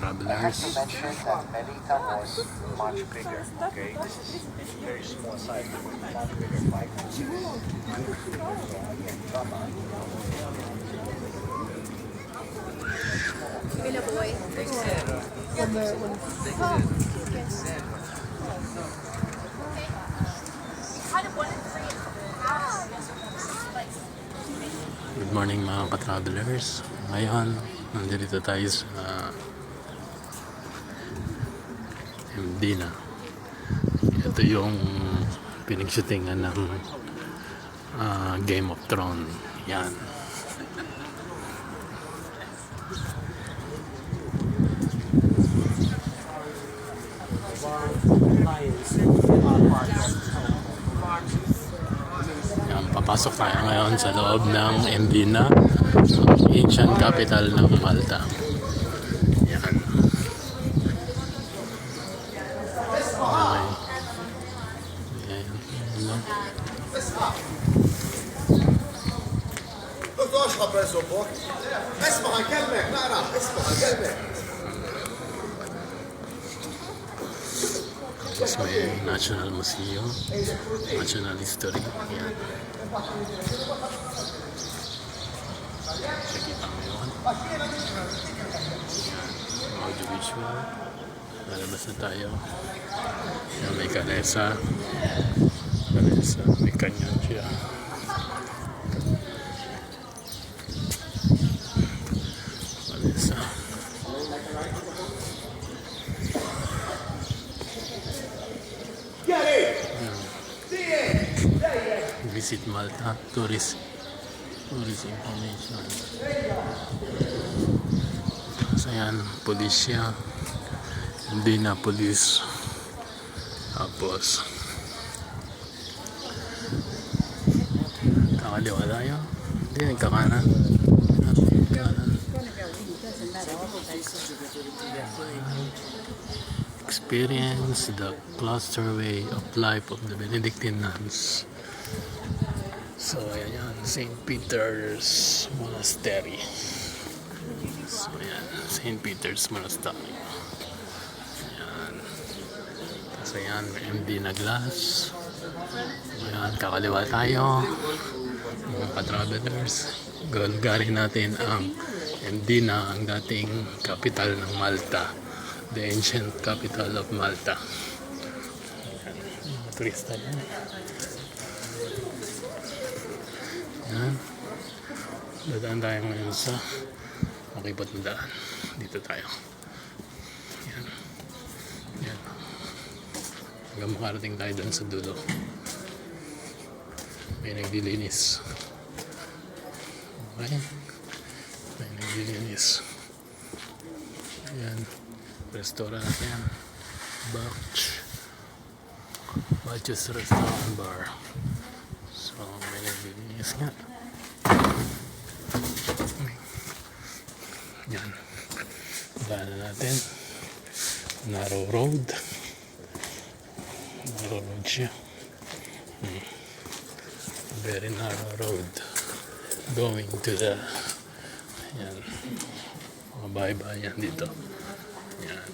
ka-travelers. mentioned that Melita was much bigger. Okay, this is very small size, much bigger, 5 to 6. Bila boy. Good morning mga ka-travelers. Ngayon, nandito tayo sa MD na. Ito yung pinagshootingan ng Game of Thrones. Yan. Yan, papasok tayo ngayon sa loob ng MD na, ancient capital ng Malta. Yan. Okay. Yan. Yan. دكتور اشرب رئيس البوك اسمع اكلمك لا اسمع اكلمك Tapos may National Museum, National History. Yan. Nakikita mo yun. Yan. Audiovisual. Lalabas na tayo. Yan, may kalesa. Kalesa. May kanyan siya. Kalesa. Visit Malta, tourist information. So yan, Policia, hindi na police. Tapos kakaliwa tayo, hindi nagkakanan. Experience the cluster way of life of the Benedictine nuns. So, ayan yan. St. Peter's Monastery. So, ayan. St. Peter's Monastery. Ayan. Tapos, ayan. May MD na glass. Ayan. Kakaliwa tayo. Mga ka-travelers. Galgarin natin ang MD na, ang dating capital ng Malta. The ancient capital of Malta. Ayan. Mga turista yan. Yan. Dadaan tayo ngayon sa makipot na daan. Dito tayo. Yan. Yan. Hanggang makarating tayo dun sa dulo. May nagdilinis. Okay. May nagdilinis. Yan. Restaurant yan. Batch's Restaurant Bar. So, may naglilinis nga. Yan. Daanan natin. Narrow road. Narrow road siya. Very narrow road. Going to the yan. Mga bahay-bahayan dito. Yan.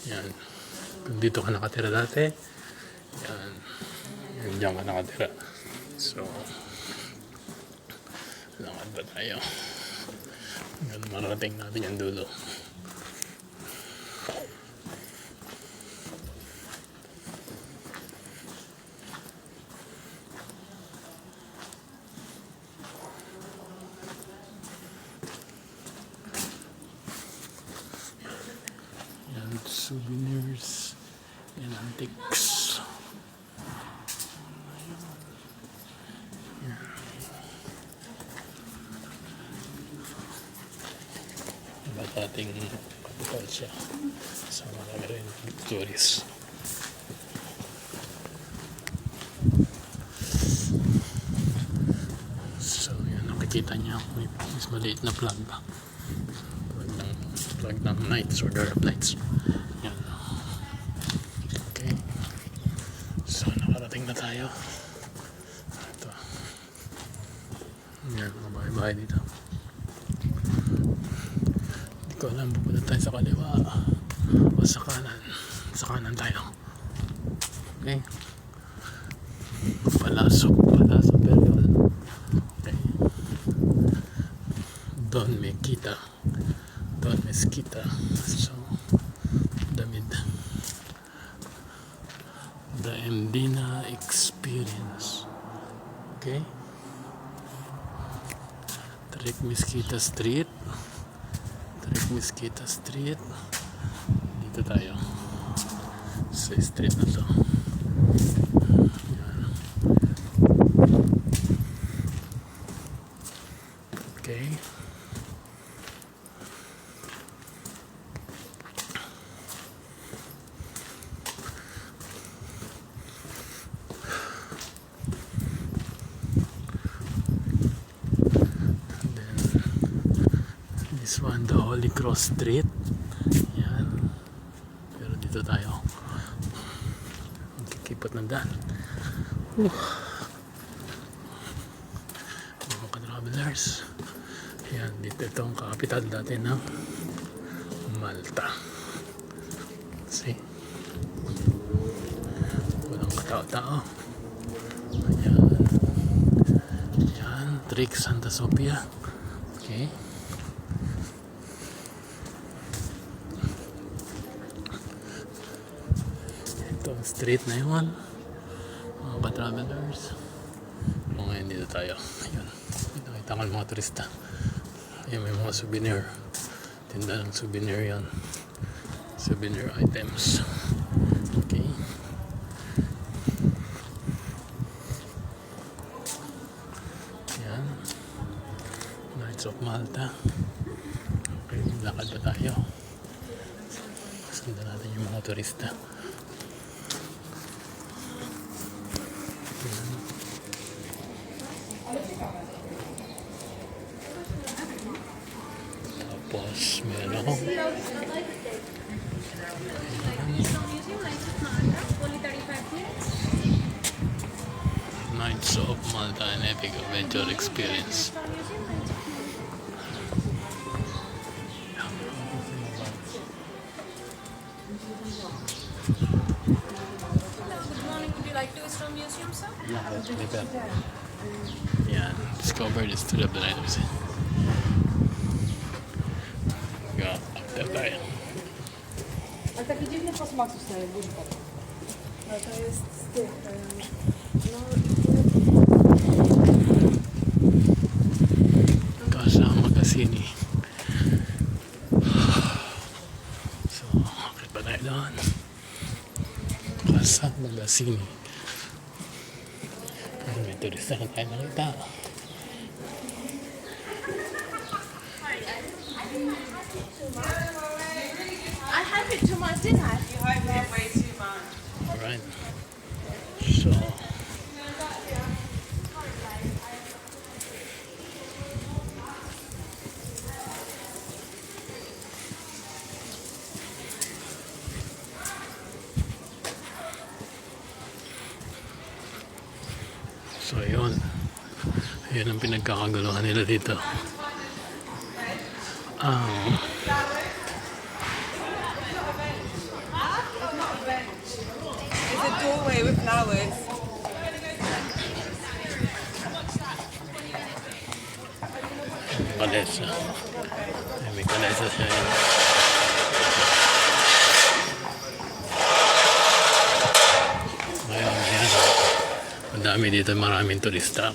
Yan. Kung dito ka nakatira dati, yan. Yan dyan ka nakatira. So, lakad ba tayo? Hanggang marating natin yung dulo. Yan, souvenirs and antiques. Ating capital siya sa marami rin tourists. So yan, nakikita niya may mas maliit na plug ba, plug ng lights or dark lights. Yan. Okay, so nakarating na tayo. Ito yan, mga bahay-bahay dito. Ko Alam, pupunta tayo sa kaliwa o sa kanan. Sa kanan tayo. Okay. Palasok Period. Okay. Don Mezquita. So, Damid. The Andina Experience. Okay. Tarik Mezquita Street. Dito tayo. Sa street na to. Yan. Okay. This one, the Holy Cross Street. Yan. Pero dito tayo. Magkikipot ng daan. Mga ka-travelers. Yan, dito itong kapital dati ng Malta. See? Walang katao-tao. Yan. Yan, Trick Santa Sofia. Okay. Itong street na yun, mga ka-travelers. O ngayon dito tayo. Ayun, nakita ko mga turista. Ayun, may mga souvenir. Tinda ng souvenir yan. Souvenir items. Okay. Yan, Knights of Malta. Okay, lakad pa tayo. Sundan natin yung mga turista. Tapos meron ako Knights of Malta and Epic Adventure Experience. Good morning. Would you like to visit our museum, sir? Yeah, discover the story of the night. Yeah, after tayo. A taki dziwny posmak zostaje w górze. No to jest z tych... Casa Magazzini. So, akit pa tayo doon. Casa Magazzini. May turista na tayo nakita. I have it too much, didn't I? You have it way too much. Alright. So, yun. Yun ang pinagkakaguluhan nila dito. It's a doorway with flowers. Kalesa. May kalesa siya yun. Ngayon, yan. Ang dami dito, maraming turista.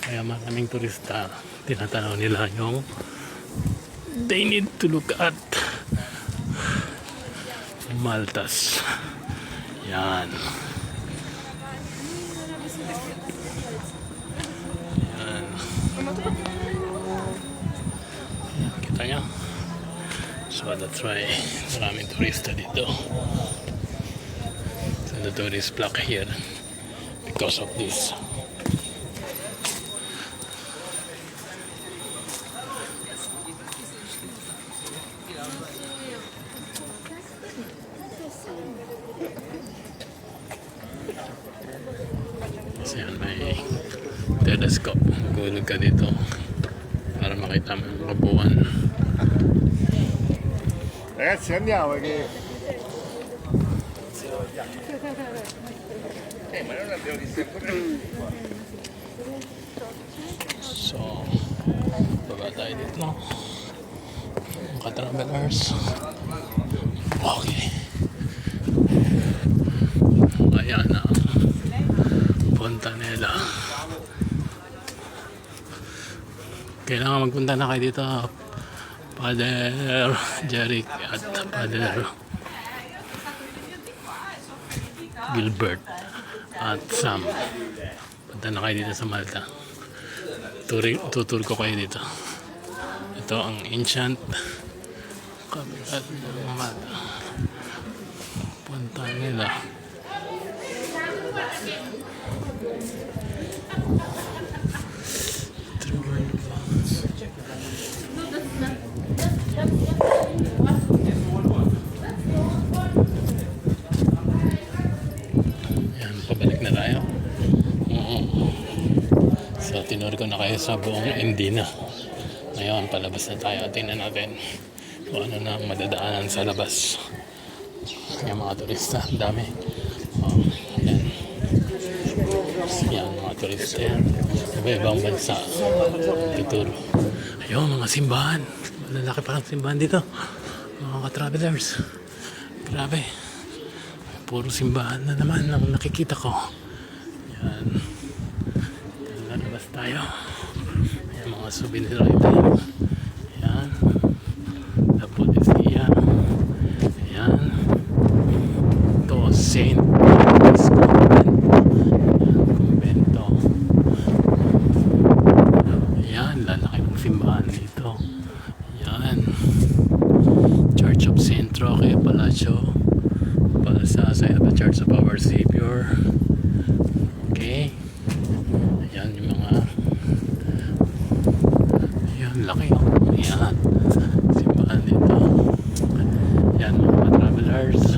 Kaya maraming turista, tinatanaw nila yung they need to look at Maltas. Yan. Yan. Kita nyo? So that's why maraming turista dito. So the tourist block here because of this. So yan, may telescope. Gulog ka dito para makita mo yung kabuuan Ragazzi, andiamo che... Ma non abbiamo visto ancora. So, baba tayo dito. Mga travelers. Okay. Ayan na. Punta nila. Kailangan magpunta na kayo dito. Father Jeric at Father Gilbert at Sam. Punta na kayo dito sa Malta. Tutur ko kayo dito. Ito ang ancient capital ng Malta. Punta nila. Yan, pabalik na tayo. So, tinur ko na kayo sa buong Indina. Ngayon, palabas na tayo. Tingnan natin kung ano na ang madadaanan sa labas. Yung mga turista, ang dami. Oh, yan. Yan, mga turista yan. Iba-ibang bansa. Tuturo. Ayun, mga simbahan. Malalaki pa ang simbahan dito. Mga ka-travelers. Grabe. Puro simbahan na naman ang nakikita ko. Yan. Lalabas tayo. Yan, mga souvenir item. Yan. La Policia. Yan. Ito, Saint Paul's Convento. Yan, lalaki ng simbahan dito. Yan. Church of Saint Roque Palacio. Sa side of the Church of Our Savior. Okay. Ayan yung mga... Ayan, laki oh. Ayan. Simbahan dito. Ayan mga travelers.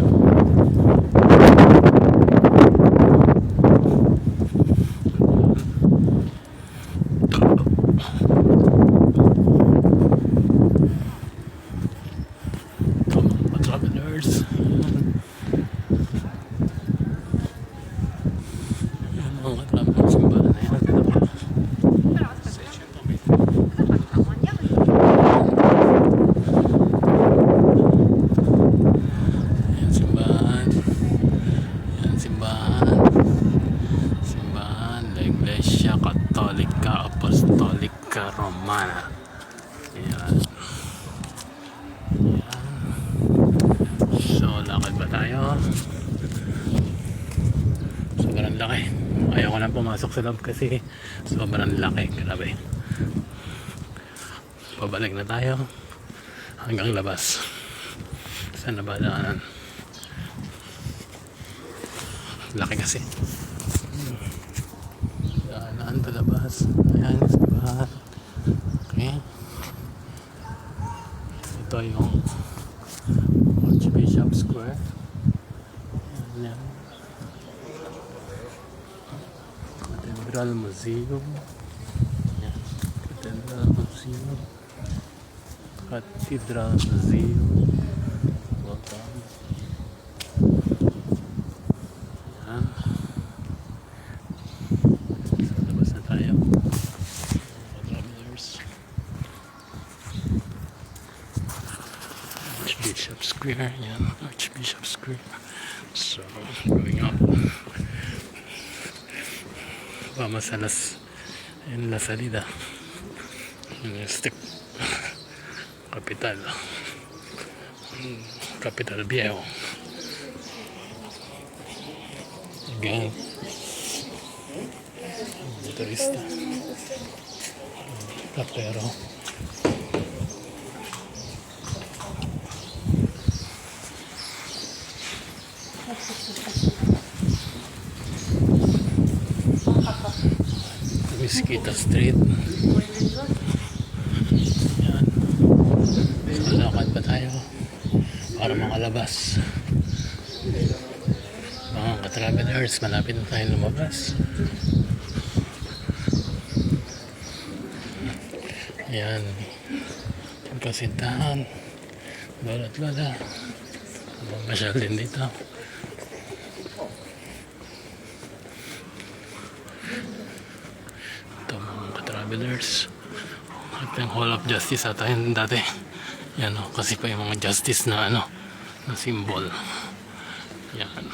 Romana. Ayan. Ayan. So, lakad ba tayo? Sobrang laki. Ayaw ko lang pumasok sa loob kasi sobrang laki. Grabe. Pabalik na tayo hanggang labas. Saan na ba daanan? Laki kasi. Daanan palabas. Ayan, simbahan. Okay. Ito yung Archbishop Square. Ayan. Cathedral Museum. Ayan. Cathedral Museum. Cathedral Museum. Welcome. Ayan. So, labas na tayo. Archbishop Square, yan, Archbishop Square. So, going up. Vamos a en la salida. En este capital. Capital Viejo. Again. Turista. Pero Mesquita Street. Yan. So, lakad pa tayo para makalabas. Mga ka-travelers, malapit na tayo lumabas. Yan. Yung kasintahan Lola't lola. Mamasyal din dito. Ito mga ka-travelers. Ito yung Hall of Justice ata yun dati. Yan o, kasi pa yung mga justice na ano, na symbol. Yan.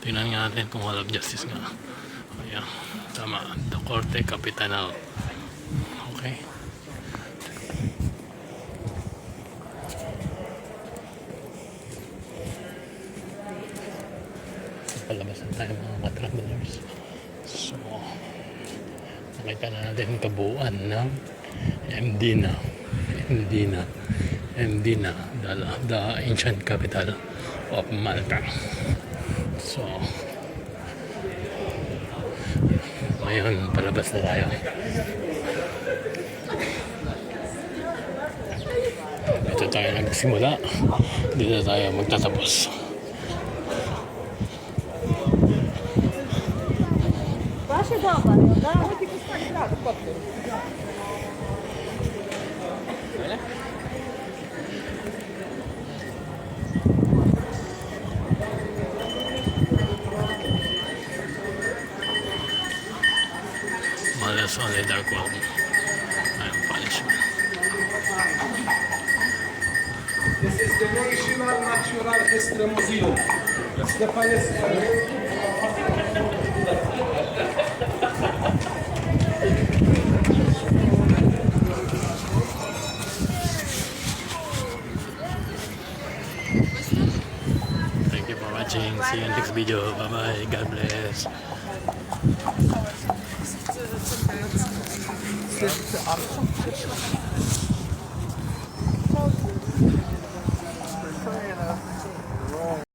Tingnan nga natin kung Hall of Justice nga. Ayan, tama. The Corte Capitanal. Okay. Palabas na tayo mga ka-travelers. So, nakita na natin yung kabuuan ng Mdina. Mdina, the ancient capital of Malta. So, ngayon, palabas na tayo. Dito tayo nagsimula. Dito tayo magtatapos. Ваші добре, так? Malas only dark one. I'm punishment. This is the National Natural History Museum. It's the Palestine. Thank you for watching. See you in next video. Bye bye. God bless. ست أرقام